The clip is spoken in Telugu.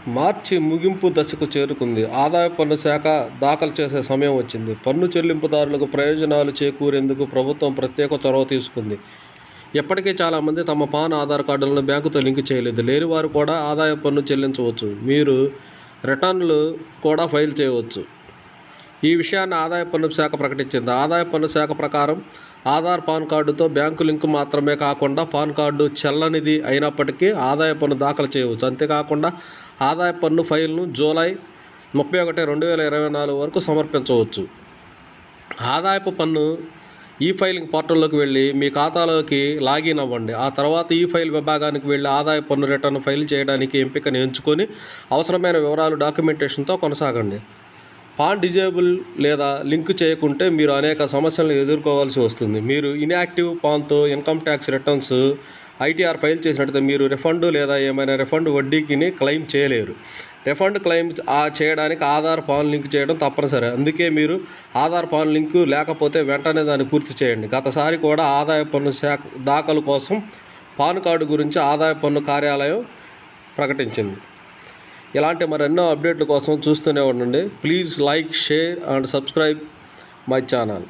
మార్చి ముగింపు దశకు చేరుకుంది. ఆదాయ పన్ను శాఖ దాఖలు చేసే సమయం వచ్చింది. పన్ను చెల్లింపుదారులకు ప్రయోజనాలు చేకూరేందుకు ప్రభుత్వం ప్రత్యేక చొరవ తీసుకుంది. ఇప్పటికే చాలామంది తమ పాన్, ఆధార్ కార్డులను బ్యాంకుతో లింక్ చేయలేదు. లేని వారు కూడా ఆదాయ పన్ను చెల్లించవచ్చు. మీరు రిటర్నులు కూడా ఫైల్ చేయవచ్చు. ఈ విషయాన్ని ఆదాయ పన్ను శాఖ ప్రకటించింది. ఆదాయ పన్ను శాఖ ప్రకారం ఆధార్, పాన్ కార్డుతో బ్యాంకు లింకు మాత్రమే కాకుండా పాన్ కార్డు చెల్లనిది అయినప్పటికీ ఆదాయ పన్ను దాఖలు చేయవచ్చు. అంతేకాకుండా ఆదాయ పన్ను ఫైల్ను జూలై 31, 2024 వరకు సమర్పించవచ్చు. ఆదాయపు పన్ను ఈ ఫైలింగ్ పోర్టల్లోకి వెళ్ళి మీ ఖాతాలోకి లాగిన్ అవ్వండి. ఆ తర్వాత ఈ ఫైల్ విభాగానికి వెళ్ళి ఆదాయ పన్ను రిటర్న్ ఫైల్ చేయడానికి ఎంపికను ఎంచుకొని అవసరమైన వివరాలు డాక్యుమెంటేషన్తో కొనసాగండి. పాన్ డిజేబుల్ లేదా లింక్ చేయకుంటే మీరు అనేక సమస్యలను ఎదుర్కోవాల్సి వస్తుంది. మీరు ఇన్యాక్టివ్ పాన్తో income tax returns ITR file చేసినట్లయితే మీరు రిఫండ్ లేదా ఏమైనా రిఫండ్ వడ్డీకి క్లెయిమ్ చేయలేరు. రిఫండ్ క్లెయిమ్ చేయడానికి ఆధార్, పాన్ లింక్ చేయడం తప్పనిసరి. అందుకే మీరు ఆధార్, పాన్ లింకు లేకపోతే వెంటనే దాన్ని పూర్తి చేయండి. గతసారి కూడా ఆదాయ పన్ను శాఖ దాఖలు కోసం పాన్ కార్డు గురించి ఆదాయ పన్ను కార్యాలయం ప్రకటించింది. ఇలాంటి మరెన్నో అప్డేట్ల కోసం చూస్తూనే ఉండండి. Please like, share and subscribe my channel.